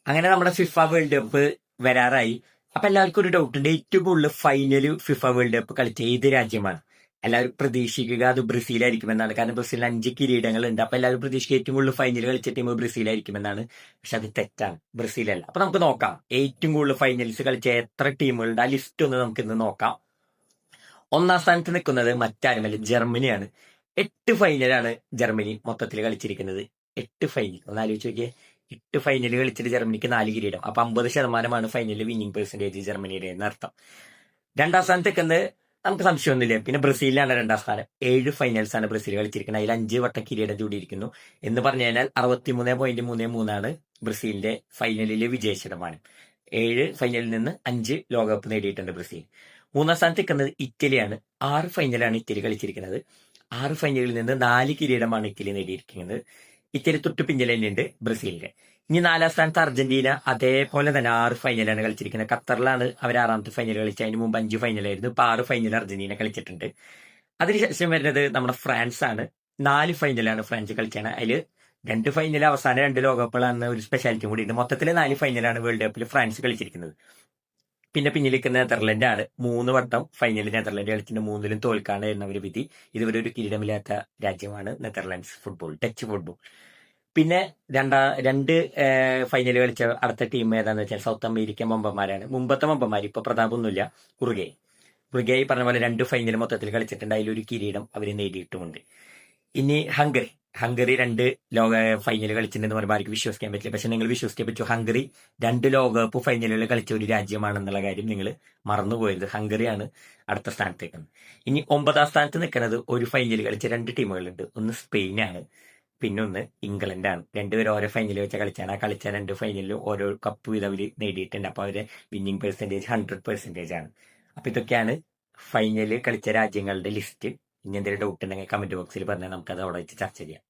അങ്ങനെ നമ്മുടെ FIFA world cup വരാറായി. അപ്പൊ എല്ലാവർക്കും ഒരു ഡൗട്ട് ഉണ്ട്, ഏറ്റവും കൂടുതൽ ഫൈനല് ഫിഫ വേൾഡ് കപ്പ് കളിച്ച ഏത് രാജ്യമാണ്? എല്ലാവരും പ്രതീക്ഷിക്കുക അത് ബ്രസീലായിരിക്കുമെന്നാണ്. കാരണം ബ്രസീലിന് 5 കിരീടങ്ങളുണ്ട്. അപ്പൊ എല്ലാവരും പ്രതീക്ഷിക്കുക ഏറ്റവും കൂടുതൽ ഫൈനൽ കളിച്ച ടീം ബ്രസീലായിരിക്കുമെന്നാണ്. പക്ഷെ അത് തെറ്റാണ്, ബ്രസീലല്ല. അപ്പൊ നമുക്ക് നോക്കാം ഏറ്റവും കൂടുതൽ ഫൈനൽസ് കളിച്ച എത്ര ടീമുകളുണ്ട്, ആ ലിസ്റ്റ് ഒന്ന് നമുക്ക് ഇന്ന് നോക്കാം. ഒന്നാം സ്ഥാനത്ത് നിൽക്കുന്നത് മറ്റാരുമല്ല, ജർമ്മനിയാണ്. 8 ഫൈനലാണ് ജർമ്മനി മൊത്തത്തിൽ കളിച്ചിരിക്കുന്നത്. 8 ഫൈനൽ, ഒന്ന് ആലോചിച്ച് നോക്കിയേ. 8 ഫൈനൽ കളിച്ചിട്ട് ജർമ്മനിക്ക് 4 കിരീടം. അപ്പൊ 50% ഫൈനലിൽ വിന്നിംഗ് പെർസെന്റേജ് ജർമ്മനിയുടെ എന്നർത്ഥം. രണ്ടാം സ്ഥാനത്ത് നിൽക്കുന്നത് നമുക്ക് സംശയമൊന്നുമില്ല, പിന്നെ ബ്രസീലിലാണ് രണ്ടാം സ്ഥാനം. 7 ഫൈനൽസ് ആണ് ബ്രസീൽ കളിച്ചിരിക്കുന്നത്. അതിൽ 5 വട്ടം കിരീടം ചൂടിയിരിക്കുന്നു. എന്ന് പറഞ്ഞു കഴിഞ്ഞാൽ 63.33 ബ്രസീലിന്റെ ഫൈനലിലെ വിജയ ശതമാനം. 7 ഫൈനലിൽ നിന്ന് 5 ലോകകപ്പ് നേടിയിട്ടുണ്ട് ബ്രസീൽ. മൂന്നാം സ്ഥാനത്ത് നിൽക്കുന്നത് ഇറ്റലിയാണ്. 6 ഫൈനലാണ് ഇറ്റലി കളിച്ചിരിക്കുന്നത്. 6 ഫൈനലിൽ നിന്ന് 4 കിരീടമാണ് ഇറ്റലി നേടിയിരിക്കുന്നത്. ഇറ്റലി തൊട്ട് പിന്നിൽ തന്നെയുണ്ട് ബ്രസീലിന്റെ. ഇനി 4ാം സ്ഥാനത്ത് അർജന്റീന, അതേപോലെ തന്നെ 6 ഫൈനലാണ് കളിച്ചിരിക്കുന്നത്. ഖത്തറിലാണ് അവർ 6ാമത്തെ ഫൈനൽ കളിച്ചത്. അതിന് മുമ്പ് 5 ഫൈനലായിരുന്നു. ഇപ്പൊ 6 ഫൈനൽ അർജന്റീന കളിച്ചിട്ടുണ്ട്. അതിനുശേഷം വരുന്നത് നമ്മുടെ ഫ്രാൻസ് ആണ്. 4 ഫൈനലാണ് ഫ്രാൻസ് കളിച്ചത്. അതിൽ 2 ഫൈനൽ അവസാന 2 ലോകകപ്പുകളാണ് ഒരു സ്പെഷ്യാലിറ്റി കൂടി ഉണ്ട്. മൊത്തത്തിൽ 4 ഫൈനലാണ് വേൾഡ് കപ്പിൽ ഫ്രാൻസ് കളിച്ചിരിക്കുന്നത്. പിന്നെ പിന്നിലിരിക്കുന്ന നെതർലൻഡ് ആണ്. 3 വട്ടം ഫൈനലിൽ നെതർലൻഡ് കളിച്ചിട്ട് 3ലും തോൽക്കാണ് എന്നവര് വിധി. ഇതുവരെ ഒരു കിരീടമില്ലാത്ത രാജ്യമാണ് നെതർലൻഡ്സ് ഫുട്ബോൾ, ടച്ച് ഫുട്ബോൾ. പിന്നെ രണ്ട് ഫൈനൽ കളിച്ച അടുത്ത ടീം ഏതാന്ന് വെച്ചാൽ സൗത്ത് അമേരിക്കൻ വമ്പന്മാരാണ്. മുമ്പത്തെ വമ്പന്മാർ, ഇപ്പൊ പ്രതാപമൊന്നുമില്ല. ഉറുഗേ പറഞ്ഞ പോലെ 2 ഫൈനൽ മൊത്തത്തിൽ കളിച്ചിട്ടുണ്ട്. അതിലൊരു കിരീടം അവർ നേടിയിട്ടുമുണ്ട്. ഇനി ഹംഗറി 2 ലോക ഫൈനൽ കളിച്ചിട്ടുണ്ടെന്ന് പറയുമ്പോൾ ആർക്കും വിശ്വസിക്കാൻ പറ്റില്ല. പക്ഷെ നിങ്ങൾ വിശ്വസിക്കാൻ പറ്റുമോ? ഹംഗറി 2 ലോകകപ്പ് ഫൈനലുകൾ കളിച്ച ഒരു രാജ്യമാണെന്നുള്ള കാര്യം നിങ്ങൾ മറന്നുപോയത്. ഹംഗറിയാണ് അടുത്ത സ്ഥാനത്തേക്ക്. ഇനി 9ാം സ്ഥാനത്ത് നിൽക്കുന്നത് ഒരു ഫൈനൽ കളിച്ച 2 ടീമുകളുണ്ട്. ഒന്ന് സ്പെയിനാണ്, പിന്നെ ഒന്ന് ഇംഗ്ലണ്ടാണ്. രണ്ടുപേരും ഓരോ ഫൈനൽ വെച്ച കളിച്ചാണ്. ആ കളിച്ച 2 ഫൈനലിലും ഓരോ കപ്പ് വീതം അവർ നേടിയിട്ടുണ്ട്. അപ്പൊ അവരുടെ വിന്നിംഗ് പെർസെന്റേജ് 100% ആണ്. അപ്പൊ ഇതൊക്കെയാണ് ഫൈനലിൽ കളിച്ച രാജ്യങ്ങളുടെ ലിസ്റ്റ്. ഇനി എന്തെങ്കിലും ഡൗട്ട് ഉണ്ടെങ്കിൽ കമന്റ് ബോക്സിൽ പറഞ്ഞാൽ നമുക്കത് അവിടെ വെച്ച് ചർച്ച ചെയ്യാം.